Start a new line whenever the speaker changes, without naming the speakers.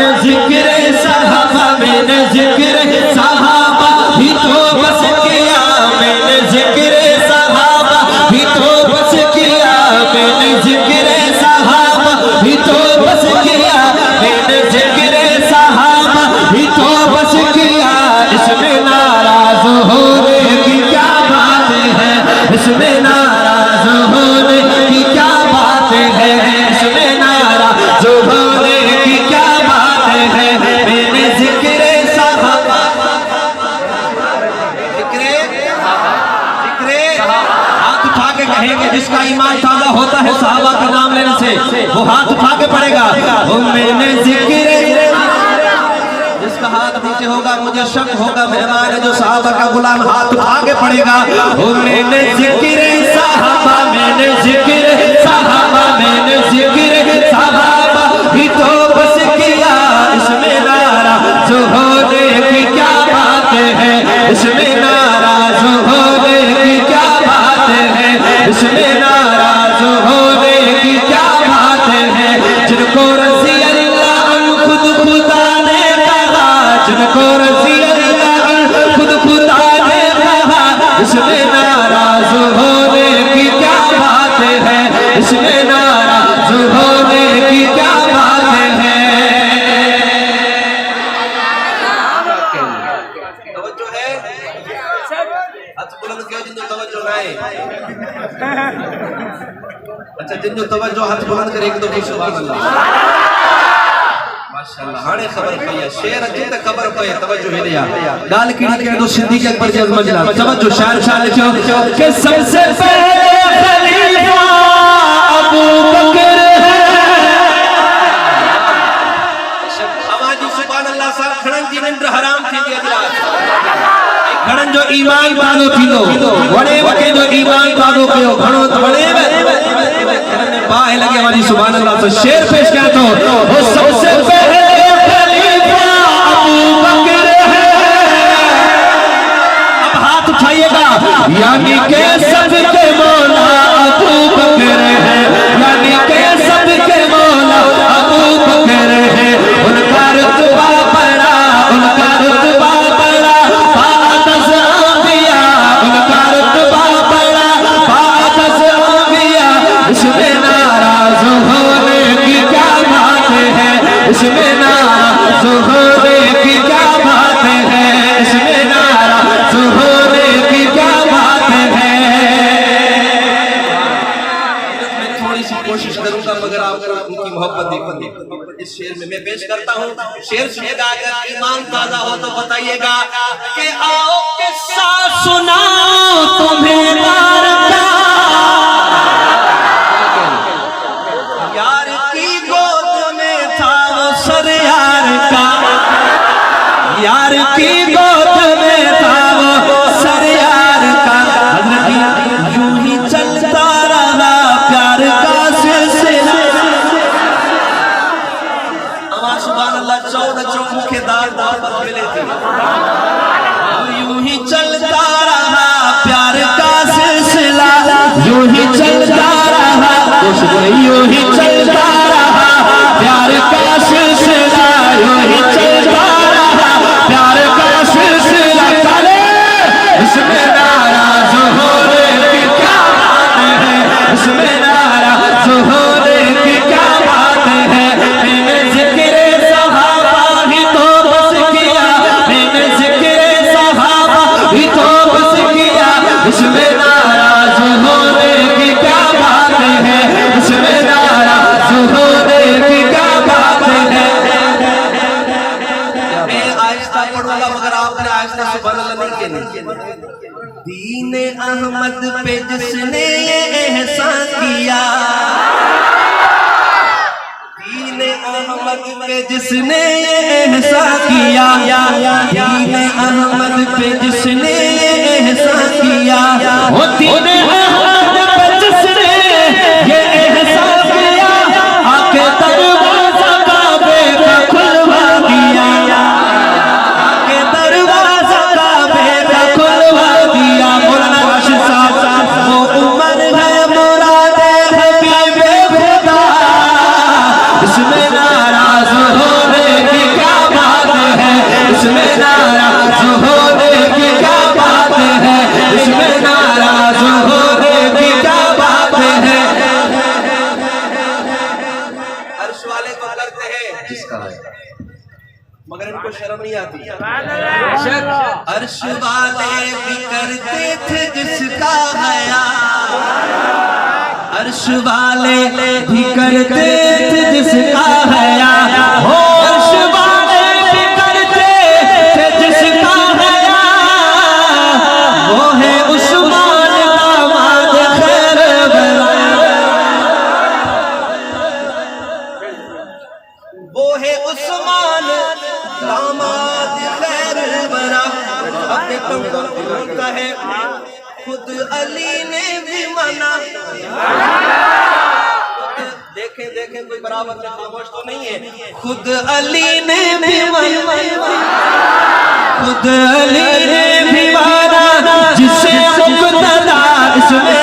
मैंने जिक्र सहाबा, मैंने जिक्र सहाबा भी तो बस किया, मैंने जिक्र सहाबा भी तो बस किया, मैंने जिक्र सहाबा भी तो बस किया, मैंने जिक्र सहाबा भी तो बस किया। इसमें नाराज होने की क्या बात है, इसमें नाराज होने की क्या बात है, इसमें नाराज होने की क्या बात है। मैंने जिक्र सहाबा, हाथ उठा के कहेंगे, जिसका ईमान ताज़ा होता है सहाबा का नाम लेने से, वो हाथ उठा के पड़ेगा। मैंने जिक्र, जिसका हाथ नीचे होगा मुझे शक होगा मेहमान है जो सहाबा का गुलाम, हाथ उठा के पड़ेगा। मैंने जिक्र सहाबा, मैंने जिक्र सहाबा, मैंने जिक्र सहाबा भी तो बस किया। इसमें नाराज होने की क्या बात है, इसमें नाराज होने की क्या बात है, इसमें नाराज होने की क्या बात है। जिनको रज़ी अल्लाह खुद खुदा ने कहा, जिनको रज़ी अल्लाह खुद खुदा ने कहा, इसमें नाराज होने की क्या बात है, इसमें नाराज होने की क्या बात है। तवज्जो है, हाथ बुलंद किया जिनको तवज्जो ना है। अच्छा जिनको तवज्जो हाथ बुलंद करे एक दो की सुभान अल्लाह माशाअल्लाह। हाणे खबर पई है शेर अचे त खबर पई तवज्जो हेलिया गाल कीड़ी के दो सिद्दीक़ अकबर जी मजला तवज्जो शायर शाह लिखो कि सबसे पहले खलीफा अबू बकर है। हमारी सुभान अल्लाह सा खणन जी निंड हराम थी दी अजरा घणन जो ईमान बादो थींदो वणे वके जो ईमान बादो कयो घणो त वणे बाहे लगे हमारी सुभान अल्लाह। तो शेर पेश किया तो वो सबसे पहले खलीफा अबू बकर है। अब हाथ उठाइएगा, यानी के सबके मौला अबू बकर है, यानी के सबके मौला अबू बकर है। उनका रुतबा बड़ा, उनका रुतबा बड़ा बादस अंबिया, उनका रुतबा बड़ा बादस अंबिया। इसमें नाराज होने की क्या बात है, इसमें नाराज होने की क्या बात है, इसमें नाराज होने की क्या बात है। मैं थोड़ी सी कोशिश करूंगा मगर आपको उनकी मोहब्बत देखो इस शेर में मैं पेश करता हूँ। शेर सुनिएगा, अगर ईमान ताजा हो तो बताइएगा कि आओ किस्सा सुनाओ तुम्हें यार का, यार की गोद में था वो सर यार का, यार की गोद में था वो सर यार का। हज़रत यूं ही चलता रहा प्यार का सिलसिला। अल्लाह सुभान अल्लाह 14 चौक के दाद मिले थे। यूं ही चलता रहा प्यार का सिलसिला, यूं ही चलता रहा, यूं ही चलता रहा प्यार का सिलसिला, यूं ही चलता रहा प्यार का सिलसिला। चले इसमें नाराज होने की क्या बात है, इसमें नाराज होने की क्या बात है। मैंने जिक्र सहाबा ही तो बस किया, मैंने जिक्र सहाबा ही तो बस किया। इसमें नाराज होने की क्या बात है, इसमें नाराज होने की क्या बात है। मैं आहिस्ता पढ़ूंगा मगर आपने आहिस्ता सुभान अल्लाह नहीं कहनी। दीन अहमद पे जिसने ये एहसान किया, दीन अहमद पे जिसने ये एहसान किया, दीन अहमद पे जिसने ये एहसान किया, वो दीन अहमद पे जिसने ये एहसान किया, आके दरवाजा काबे का खुलवा दिया, आके दरवाजा काबे का खुलवा दिया। मौलाना राशिद साहब वो उमर है मुरादे हबीबे खुदा, इसमें नाराज होने की जिसका है, मगर इनको शर्म नहीं आती।
अर्श वाले भी करते थे जिसका हया,
अर्श वाले भी करते थे जिसका हया, हो अर्श वाले भी करते थे जिसका हया, वो है उस्मान दामाद खैर बरा, वो है उस्मान दामाद खैर बरा। अब देखता हूँ बोलता है खुद अली ने भी मना, देखें देखें कोई बराबर में खामोश तो नहीं है, खुद अली ने भी मना, खुद अली ने भी माना जिसे मुक़्तदा इसमें